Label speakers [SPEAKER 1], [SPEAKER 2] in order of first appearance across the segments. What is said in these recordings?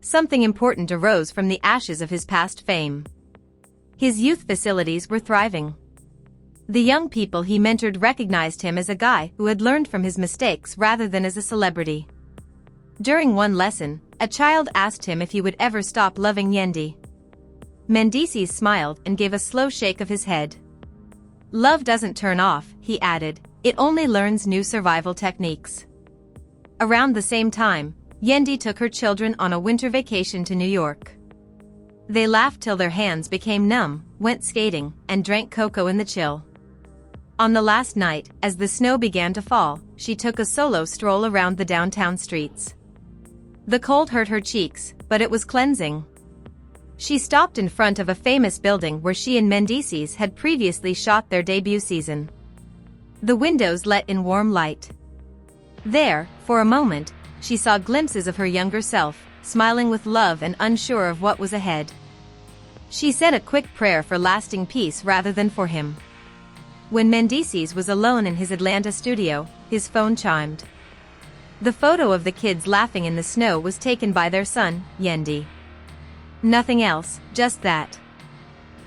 [SPEAKER 1] something important arose from the ashes of his past fame. His youth facilities were thriving. The young people he mentored recognized him as a guy who had learned from his mistakes rather than as a celebrity. During one lesson, a child asked him if he would ever stop loving Yandy. Mendeecees smiled and gave a slow shake of his head. "Love doesn't turn off," he added, "it only learns new survival techniques." Around the same time, Yandy took her children on a winter vacation to New York. They laughed till their hands became numb, went skating, and drank cocoa in the chill. On the last night, as the snow began to fall, she took a solo stroll around the downtown streets. The cold hurt her cheeks, but it was cleansing. She stopped in front of a famous building where she and Mendeecees had previously shot their debut season. The windows let in warm light. There, for a moment, she saw glimpses of her younger self, smiling with love and unsure of what was ahead. She said a quick prayer for lasting peace rather than for him. When Mendeecees was alone in his Atlanta studio, his phone chimed. The photo of the kids laughing in the snow was taken by their son, Yandy. Nothing else, just that.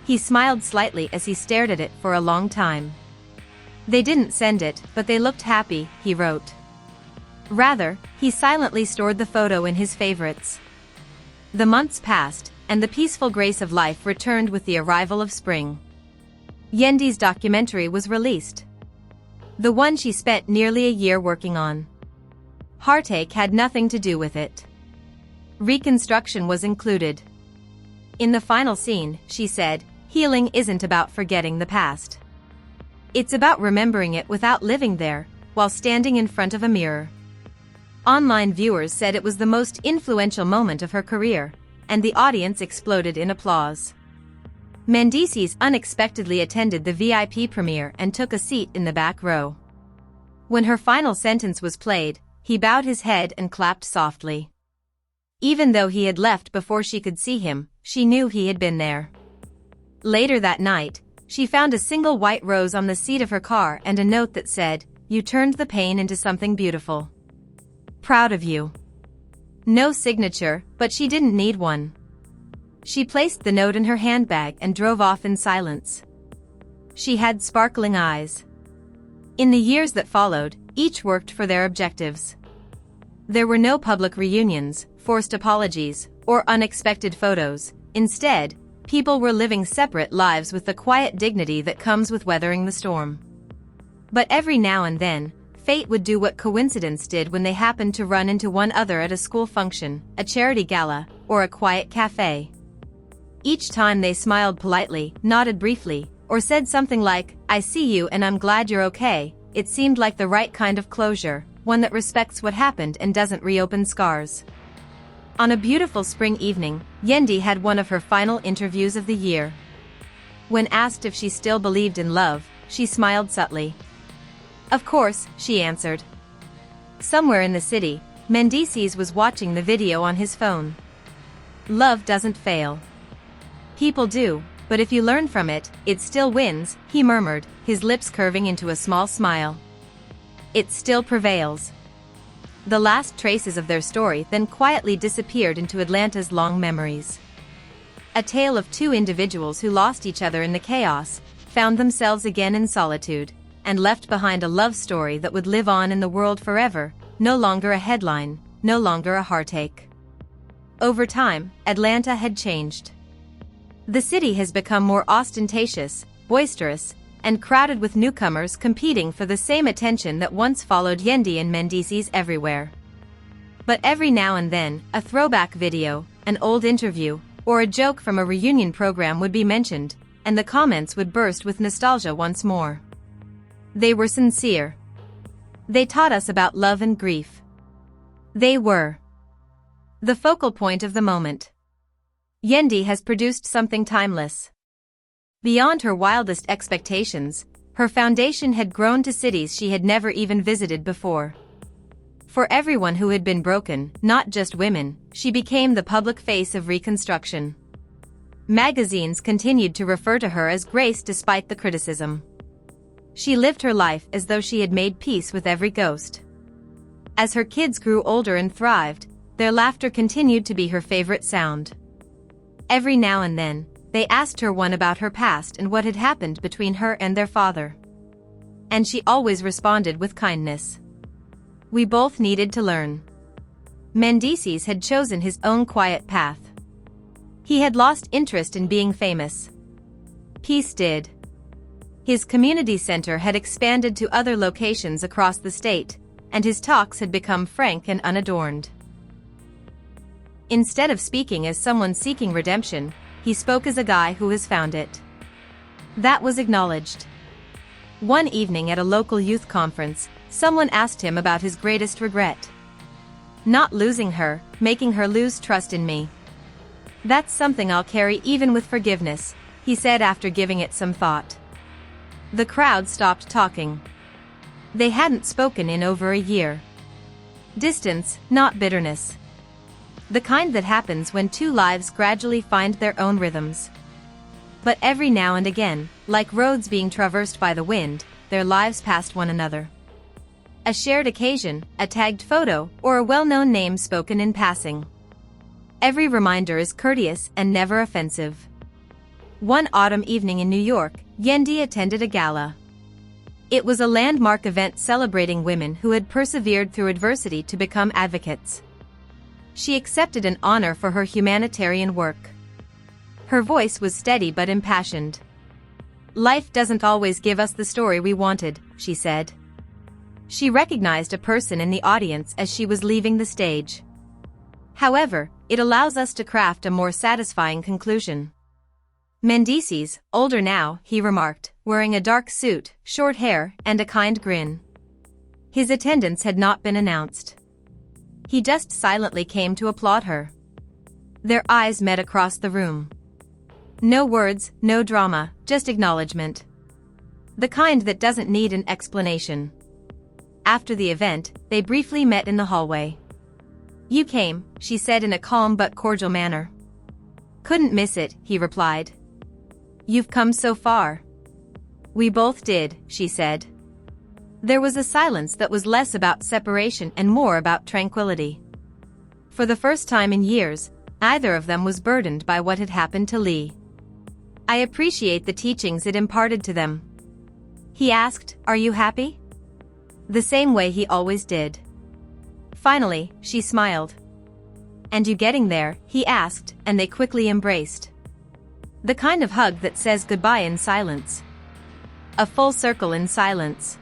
[SPEAKER 1] He smiled slightly as he stared at it for a long time. "They didn't send it, but they looked happy," he wrote. Rather, he silently stored the photo in his favorites. The months passed, and the peaceful grace of life returned with the arrival of spring. Yandy's documentary was released. The one she spent nearly a year working on. Heartache had nothing to do with it. Reconstruction was included. In the final scene, she said, "Healing isn't about forgetting the past. It's about remembering it without living there, while standing in front of a mirror." Online viewers said it was the most influential moment of her career, and the audience exploded in applause. Mendeecees unexpectedly attended the VIP premiere and took a seat in the back row. When her final sentence was played, he bowed his head and clapped softly. Even though he had left before she could see him, she knew he had been there. Later that night, she found a single white rose on the seat of her car and a note that said, "You turned the pain into something beautiful. Proud of you." No signature, but she didn't need one. She placed the note in her handbag and drove off in silence. She had sparkling eyes. In the years that followed, each worked for their objectives. There were no public reunions, forced apologies, or unexpected photos. Instead, people were living separate lives with the quiet dignity that comes with weathering the storm. But every now and then, fate would do what coincidence did when they happened to run into one other at a school function, a charity gala, or a quiet cafe. Each time they smiled politely, nodded briefly, or said something like, "I see you and I'm glad you're okay." It seemed like the right kind of closure, one that respects what happened and doesn't reopen scars. On a beautiful spring evening, Yandy had one of her final interviews of the year. When asked if she still believed in love, she smiled subtly. "Of course," she answered. Somewhere in the city, Mendeecees was watching the video on his phone. "Love doesn't fail. People do, but if you learn from it, it still wins," he murmured, his lips curving into a small smile. "It still prevails." The last traces of their story then quietly disappeared into Atlanta's long memories. A tale of two individuals who lost each other in the chaos, found themselves again in solitude, and left behind a love story that would live on in the world forever, no longer a headline, no longer a heartache. Over time, Atlanta had changed. The city has become more ostentatious, boisterous, and crowded with newcomers competing for the same attention that once followed Yandy and Mendeecees everywhere. But every now and then, a throwback video, an old interview, or a joke from a reunion program would be mentioned, and the comments would burst with nostalgia once more. They were sincere. They taught us about love and grief. They were the focal point of the moment. Yandy has produced something timeless. Beyond her wildest expectations, her foundation had grown to cities she had never even visited before. For everyone who had been broken, not just women, she became the public face of reconstruction. Magazines continued to refer to her as Grace despite the criticism. She lived her life as though she had made peace with every ghost. As her kids grew older and thrived, their laughter continued to be her favorite sound. Every now and then, they asked her one about her past and what had happened between her and their father. And she always responded with kindness. We both needed to learn. Mendeecees had chosen his own quiet path. He had lost interest in being famous. Peace did. His community center had expanded to other locations across the state, and his talks had become frank and unadorned. Instead of speaking as someone seeking redemption, he spoke as a guy who has found it. That was acknowledged. One evening at a local youth conference, someone asked him about his greatest regret. Not losing her, making her lose trust in me. That's something I'll carry even with forgiveness, he said after giving it some thought. The crowd stopped talking. They hadn't spoken in over a year. Distance, not bitterness. The kind that happens when two lives gradually find their own rhythms. But every now and again, like roads being traversed by the wind, their lives passed one another. A shared occasion, a tagged photo, or a well-known name spoken in passing. Every reminder is courteous and never offensive. One autumn evening in New York, Yandy attended a gala. It was a landmark event celebrating women who had persevered through adversity to become advocates. She accepted an honor for her humanitarian work. Her voice was steady but impassioned. Life doesn't always give us the story we wanted, she said. She recognized a person in the audience as she was leaving the stage. However, it allows us to craft a more satisfying conclusion. Mendeecees, older now, he remarked, wearing a dark suit, short hair, and a kind grin. His attendance had not been announced. He just silently came to applaud her. Their eyes met across the room. No words, no drama, just acknowledgement. The kind that doesn't need an explanation. After the event, they briefly met in the hallway. You came, she said in a calm but cordial manner. Couldn't miss it, he replied. You've come so far. We both did, she said. There was a silence that was less about separation and more about tranquility. For the first time in years, neither of them was burdened by what had happened to Lee. I appreciate the teachings it imparted to them. He asked, Are you happy? The same way he always did. Finally, she smiled. And you getting there, he asked, and they quickly embraced. The kind of hug that says goodbye in silence. A full circle in silence.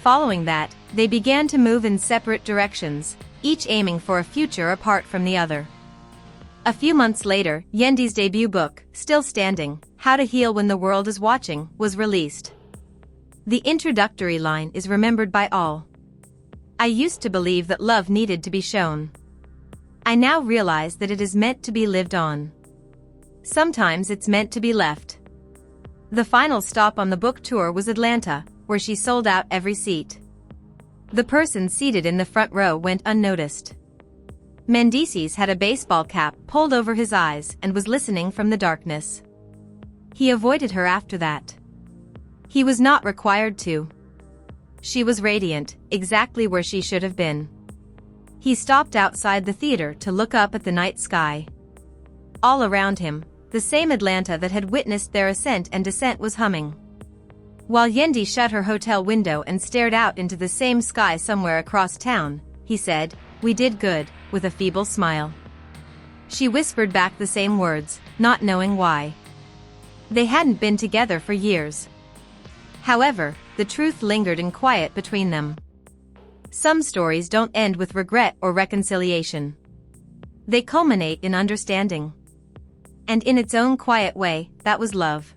[SPEAKER 1] Following that, they began to move in separate directions, each aiming for a future apart from the other. A few months later, Yandy's debut book, Still Standing, How to Heal When the World is Watching, was released. The introductory line is remembered by all. I used to believe that love needed to be shown. I now realize that it is meant to be lived on. Sometimes it's meant to be left. The final stop on the book tour was Atlanta, where she sold out every seat. The person seated in the front row went unnoticed. Mendeecees had a baseball cap pulled over his eyes and was listening from the darkness. He avoided her after that. He was not required to. She was radiant, exactly where she should have been. He stopped outside the theater to look up at the night sky. All around him, the same Atlanta that had witnessed their ascent and descent was humming. While Yandy shut her hotel window and stared out into the same sky somewhere across town, he said, We did good, with a feeble smile. She whispered back the same words, not knowing why. They hadn't been together for years. However, the truth lingered in quiet between them. Some stories don't end with regret or reconciliation. They culminate in understanding. And in its own quiet way, that was love.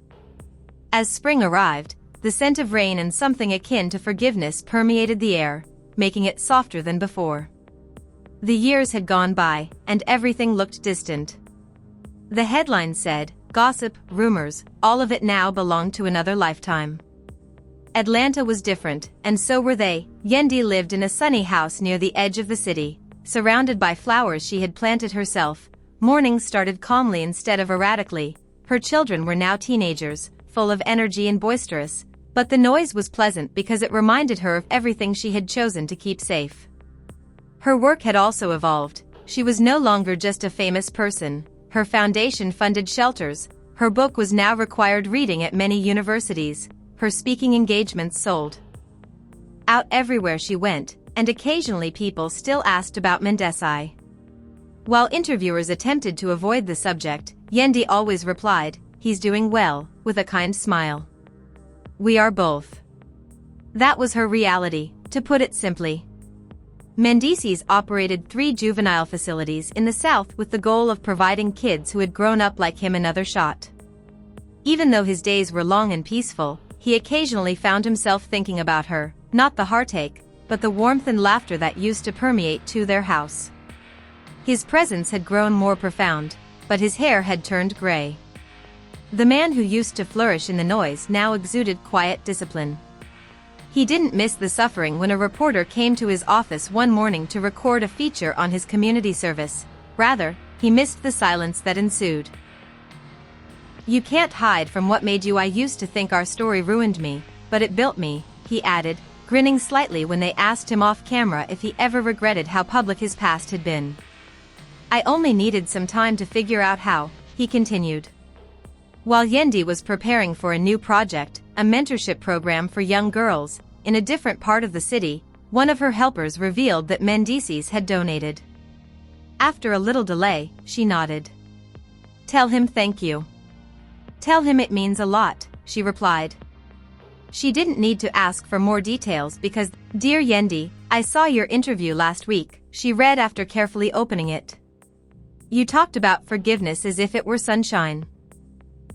[SPEAKER 1] As spring arrived, the scent of rain and something akin to forgiveness permeated the air, making it softer than before. The years had gone by, and everything looked distant. The headline said, Gossip, rumors, all of it now belonged to another lifetime. Atlanta was different, and so were they. Yandy lived in a sunny house near the edge of the city, surrounded by flowers she had planted herself. Mornings started calmly instead of erratically. Her children were now teenagers, full of energy and boisterous, but the noise was pleasant because it reminded her of everything she had chosen to keep safe. Her work had also evolved. she was no longer just a famous person. Her foundation funded shelters, her book was now required reading at many universities, her speaking engagements sold out everywhere she went, and occasionally people still asked about Mendeecees. While interviewers attempted to avoid the subject, Yandy always replied, "He's doing well," with a kind smile. "We are both." That was her reality, to put it simply. Mendeecees operated 3 juvenile facilities in the South with the goal of providing kids who had grown up like him another shot. Even though his days were long and peaceful, he occasionally found himself thinking about her, not the heartache, but the warmth and laughter that used to permeate to their house. His presence had grown more profound, but his hair had turned gray. The man who used to flourish in the noise now exuded quiet discipline. He didn't miss the suffering when a reporter came to his office one morning to record a feature on his community service. Rather, he missed the silence that ensued. "You can't hide from what made you. I used to think our story ruined me, but it built me," he added, grinning slightly when they asked him off camera if he ever regretted how public his past had been. "I only needed some time to figure out how," he continued. While Yandy was preparing for a new project, a mentorship program for young girls, in a different part of the city, one of her helpers revealed that Mendeecees had donated. After a little delay, she nodded. "Tell him thank you." "Tell him it means a lot," she replied. She didn't need to ask for more details because, "Dear Yandy, I saw your interview last week," she read after carefully opening it. "You talked about forgiveness as if it were sunshine.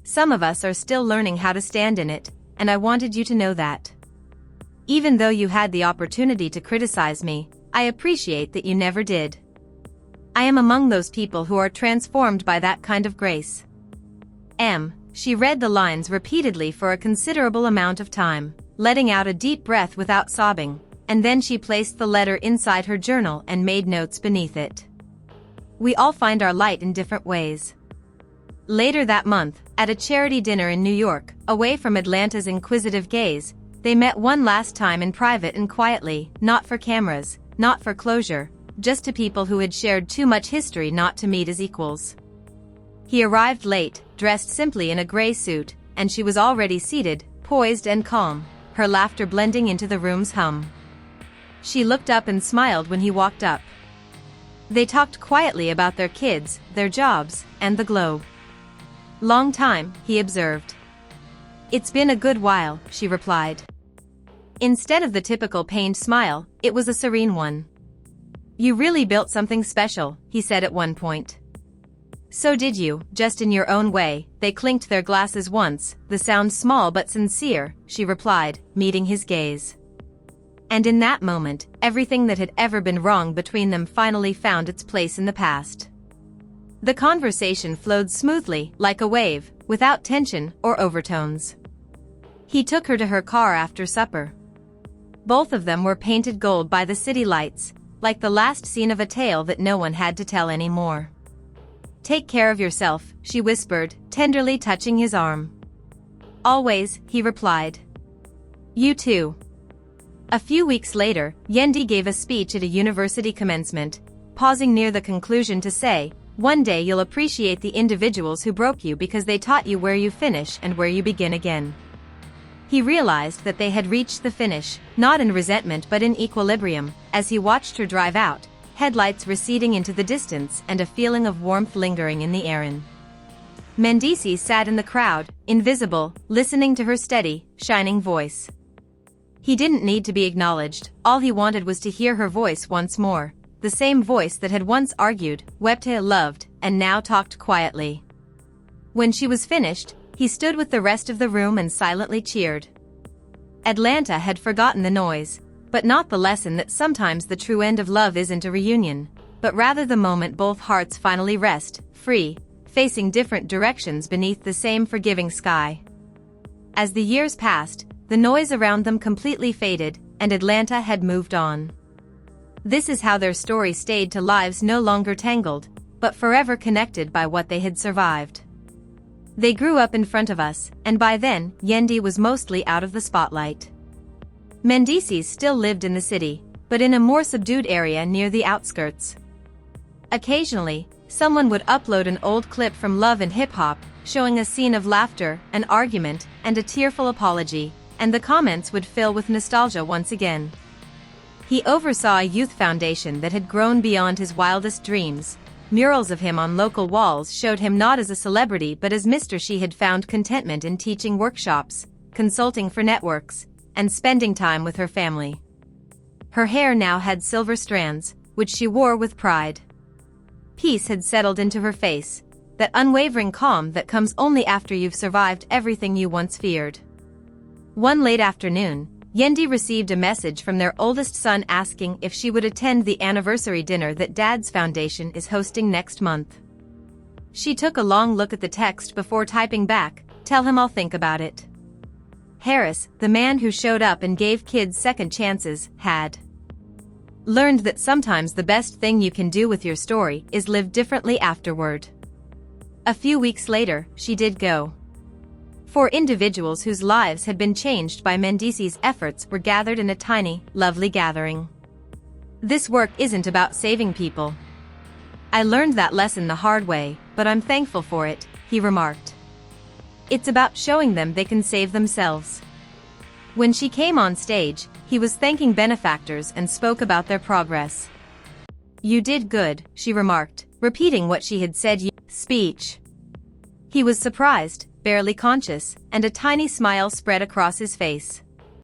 [SPEAKER 1] Some of us are still learning how to stand in it, and I wanted you to know that. Even though you had the opportunity to criticize me, I appreciate that you never did. I am among those people who are transformed by that kind of grace." She read the lines repeatedly for a considerable amount of time, letting out a deep breath without sobbing, and then she placed the letter inside her journal and made notes beneath it. "We all find our light in different ways." Later that month, at a charity dinner in New York, away from Atlanta's inquisitive gaze, they met one last time in private and quietly, not for cameras, not for closure, just to people who had shared too much history not to meet as equals. He arrived late, dressed simply in a gray suit, and she was already seated, poised and calm, her laughter blending into the room's hum. She looked up and smiled when he walked up. They talked quietly about their kids, their jobs, and the globe. "Long time," he observed. "It's been a good while," she replied. Instead of the typical pained smile, it was a serene one. "You really built something special," he said at one point. "So did you, just in your own way." They clinked their glasses once, the sound small but sincere, she replied, meeting his gaze. And in that moment, everything that had ever been wrong between them finally found its place in the past. The conversation flowed smoothly, like a wave, without tension or overtones. He took her to her car after supper. Both of them were painted gold by the city lights, like the last scene of a tale that no one had to tell anymore. "Take care of yourself," she whispered, tenderly touching his arm. "Always," he replied. "You too." A few weeks later, Yandy gave a speech at a university commencement, pausing near the conclusion to say, "One day you'll appreciate the individuals who broke you because they taught you where you finish and where you begin again." He realized that they had reached the finish, not in resentment but in equilibrium, as he watched her drive out, headlights receding into the distance and a feeling of warmth lingering in the air. Mendeecees sat in the crowd, invisible, listening to her steady, shining voice. He didn't need to be acknowledged, all he wanted was to hear her voice once more, the same voice that had once argued, wept, loved, and now talked quietly. When she was finished, he stood with the rest of the room and silently cheered. Atlanta had forgotten the noise, but not the lesson that sometimes the true end of love isn't a reunion, but rather the moment both hearts finally rest, free, facing different directions beneath the same forgiving sky. As the years passed, the noise around them completely faded, and Atlanta had moved on. This is how their story stayed to lives no longer tangled, but forever connected by what they had survived. They grew up in front of us, and by then, Yandy was mostly out of the spotlight. Mendeecees still lived in the city, but in a more subdued area near the outskirts. Occasionally, someone would upload an old clip from Love and Hip Hop, showing a scene of laughter, an argument, and a tearful apology, and the comments would fill with nostalgia once again. He oversaw a youth foundation that had grown beyond his wildest dreams. Murals of him on local walls showed him not as a celebrity but as Mr. She had found contentment in teaching workshops, consulting for networks, and spending time with her family. Her hair now had silver strands, which she wore with pride. Peace had settled into her face, that unwavering calm that comes only after you've survived everything you once feared. One late afternoon, Yandy received a message from their oldest son asking if she would attend the anniversary dinner that Dad's foundation is hosting next month. She took a long look at the text before typing back, "Tell him I'll think about it." Harris, the man who showed up and gave kids second chances, had learned that sometimes the best thing you can do with your story is live differently afterward. A few weeks later, she did go. 4 individuals whose lives had been changed by Mendeecees' efforts were gathered in a tiny, lovely gathering. "This work isn't about saving people. I learned that lesson the hard way, but I'm thankful for it," he remarked. "It's about showing them they can save themselves." When she came on stage, he was thanking benefactors and spoke about their progress. "You did good," she remarked, repeating what she had said. Speech. He was surprised, barely conscious, and a tiny smile spread across his face.